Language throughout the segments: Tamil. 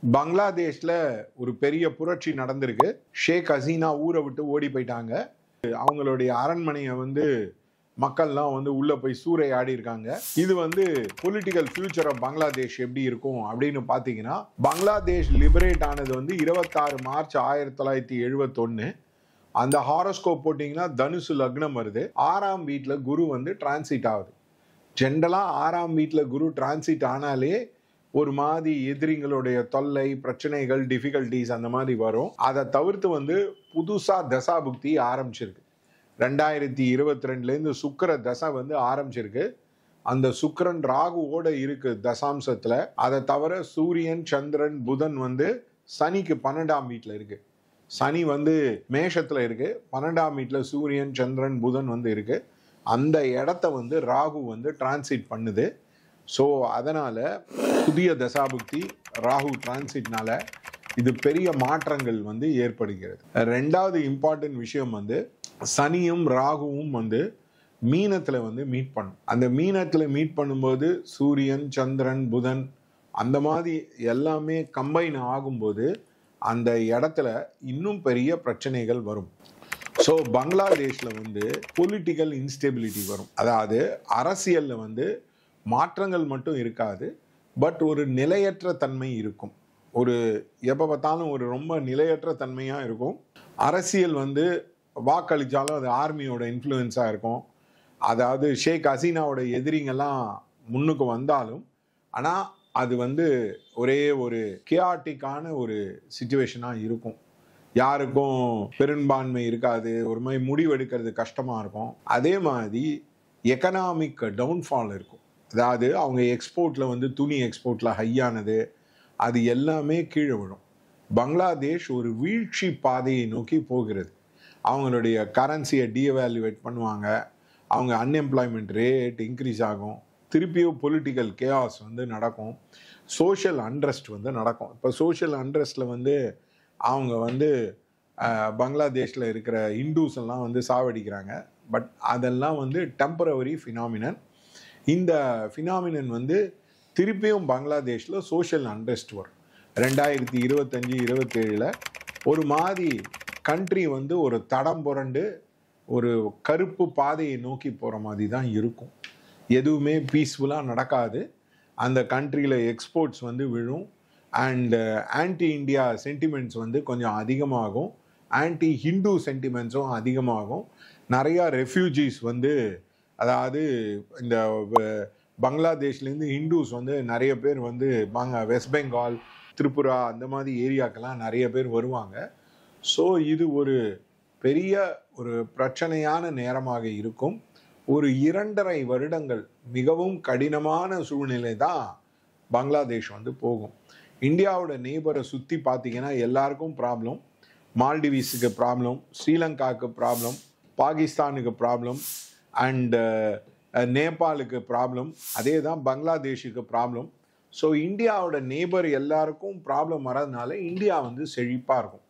பங்களாதேஷ்ல ஒரு பெரிய புரட்சி நடந்திருக்கு. ஷேக் ஹசீனா ஊரை விட்டு ஓடி போயிட்டாங்க. அவங்களுடைய அரண்மனையை மக்கள்லாம் உள்ள போய் சூறையாடி இருக்காங்க. இது பொலிட்டிக்கல் ஃபியூச்சர் ஆஃப் பங்களாதேஷ் எப்படி இருக்கும் அப்படின்னு பாத்தீங்கன்னா, பங்களாதேஷ் லிபரேட் ஆனது 26 மார்ச் 1971. அந்த ஹாரோஸ்கோப் போட்டீங்கன்னா தனுசு லக்னம் வருது. 6ஆம் வீட்டுல குரு டிரான்சிட் ஆகுது. ஜென்ரலா 6ஆம் வீட்டுல குரு டிரான்சிட் ஆனாலே ஒரு மாதிரி எதிரிங்களுடைய தொல்லை, பிரச்சனைகள், டிஃபிகல்டிஸ் அந்த மாதிரி வரும். அதை தவிர்த்து புதுசா தசாபுக்தி ஆரம்பிச்சிருக்கு. 2022 சுக்கிர தசை ஆரம்பிச்சிருக்கு. அந்த சுக்கிரன் ராகுவோட இருக்கு தசாம்சத்துல. அதை தவிர சூரியன், சந்திரன், புதன் சனிக்கு 12ஆம் வீட்டுல இருக்கு. சனி மேஷத்துல இருக்கு. 12ஆம் வீட்டுல சூரியன், சந்திரன், புதன் இருக்கு. அந்த இடத்த ராகு டிரான்சிட் பண்ணுது. ஸோ அதனால புதிய தசாபுக்தி ராகு டிரான்சிட்னால இது பெரிய மாற்றங்கள் ஏற்படுகிறது. ரெண்டாவது இம்பார்ட்டன்ட் விஷயம் சனியும் ராகுவும் மீனத்துல மீட் பண்ணும். அந்த மீனத்துல மீட் பண்ணும்போது சூரியன், சந்திரன், புதன் அந்த மாதிரி எல்லாமே கம்பைன் ஆகும்போது அந்த இடத்துல இன்னும் பெரிய பிரச்சனைகள் வரும். ஸோ பங்களாதேஷ்ல பொலிட்டிக்கல் இன்ஸ்டெபிலிட்டி வரும். அதாவது அரசியல்ல மாற்றங்கள் மட்டும் இருக்காது, பட் ஒரு நிலையற்ற தன்மை இருக்கும். எப்போ பார்த்தாலும் ரொம்ப நிலையற்ற தன்மையா இருக்கும். அரசியல் வாக்களிச்சாலும் அது ஆர்மியோட இன்ஃப்ளூயன்ஸா இருக்கும். அதாவது ஷேக் ஹசீனாவோட எதிரிங்கெல்லாம் முன்னுக்கு வந்தாலும் ஆனா அது ஒரே ஒரு கியாட்டிக்கான ஒரு சிச்சுவேஷனா இருக்கும். யாருக்கும் பெரும்பான்மை இருக்காது, ஒரு மாதிரி முடிவெடுக்கிறது கஷ்டமா இருக்கும். அதே மாதிரி எக்கனாமிக் டவுன்ஃபால் இருக்கும். அதாவது அவங்க எக்ஸ்போர்ட்ல துணி எக்ஸ்போர்ட்ல ஹையானது, அது எல்லாமே கீழே விழும். பங்களாதேஷ் ஒரு வீழ்ச்சி பாதையை நோக்கி போகிறது. அவங்களுடைய கரன்சியை டீவேல்யூவேட் பண்ணுவாங்க. அவங்க அன்எம்ப்ளாய்மெண்ட் ரேட் இன்க்ரீஸ் ஆகும். திருப்பியும் பொலிட்டிக்கல் கேஆஸ் நடக்கும். சோஷியல் அன்ரெஸ்ட் நடக்கும். இப்போ சோஷியல் அன்ரெஸ்ட்ல அவங்க பங்களாதேஷில் இருக்கிற இண்டூஸ் எல்லாம் சாவடிக்கிறாங்க. பட் அதெல்லாம் டெம்பரவரி ஃபினாமினன். இந்த ஃபினாமினன் திருப்பியும் பங்களாதேஷில் சோஷியல் அன்ரெஸ்ட் வரும். 2025-27 ஒரு மாதிரி கண்ட்ரி ஒரு தடம் புரண்டு ஒரு கருப்பு பாதையை நோக்கி போகிற மாதிரி தான் இருக்கும். எதுவுமே பீஸ்ஃபுல்லாக நடக்காது. அந்த கண்ட்ரியில் எக்ஸ்போர்ட்ஸ் விழும். அண்ட் ஆன்டி இண்டியா சென்டிமெண்ட்ஸ் கொஞ்சம் அதிகமாகும். ஆன்டி ஹிந்து சென்டிமெண்ட்ஸும் அதிகமாகும். நிறையா ரெஃப்யூஜிஸ் அதாவது இந்த பங்களாதேஷ்லேருந்து ஹிந்துஸ் நிறைய பேர் வெஸ்ட் பெங்கால், திரிபுரா அந்த மாதிரி ஏரியாக்கெல்லாம் நிறைய பேர் வருவாங்க. ஸோ இது ஒரு பெரிய ஒரு பிரச்சனையான நேரமாக இருக்கும். ஒரு 2.5 வருடங்கள் மிகவும் கடினமான சூழ்நிலை தான் பங்களாதேஷ் போகும். இந்தியாவோட நெய்பரை சுற்றி பார்த்தீங்கன்னா எல்லாருக்கும் ப்ராப்ளம். மால்டிவீஸுக்கு ப்ராப்ளம், ஸ்ரீலங்காவுக்கு ப்ராப்ளம், பாகிஸ்தானுக்கு ப்ராப்ளம், அண்ட் நேபாளுக்கு ப்ராப்ளம். அதே தான் பங்களாதேஷுக்கு ப்ராப்ளம். ஸோ இந்தியாவோட நெய்பர் எல்லாருக்கும் ப்ராப்ளம் வரதுனால இந்தியா செழிப்பாக இருக்கும்.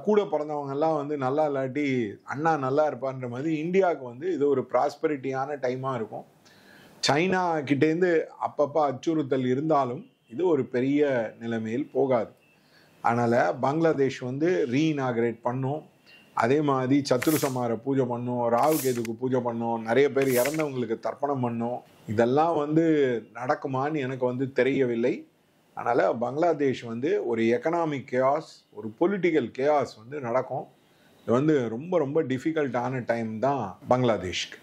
கூட பிறந்தவங்கெல்லாம் நல்லா இல்லாட்டி அண்ணா நல்லா இருப்பான்ற மாதிரி இந்தியாவுக்கு இது ஒரு ப்ராஸ்பெரிட்டியான டைமாக இருக்கும். சைனா கிட்டேருந்து அப்பப்போ அச்சுறுத்தல் இருந்தாலும் இது ஒரு பெரிய நிலைமையில் போகாது. அதனால் பங்களாதேஷ் ரீஇனாகரேட் பண்ணும். அதே மாதிரி சத்துருசமார பூஜை பண்ணும், ராகு கேதுக்கு பூஜை பண்ணும், நிறைய பேர் இறந்தவங்களுக்கு தர்ப்பணம் பண்ணும். இதெல்லாம் நடக்குமான்னு எனக்கு தெரியவில்லை. அதனால் பங்களாதேஷ் ஒரு எக்கனாமிக் கேஆஸ், ஒரு பொலிட்டிக்கல் கேஆஸ் நடக்கும். இது ரொம்ப ரொம்ப டிஃபிகல்ட்டான டைம் தான் பங்களாதேஷ்க்கு.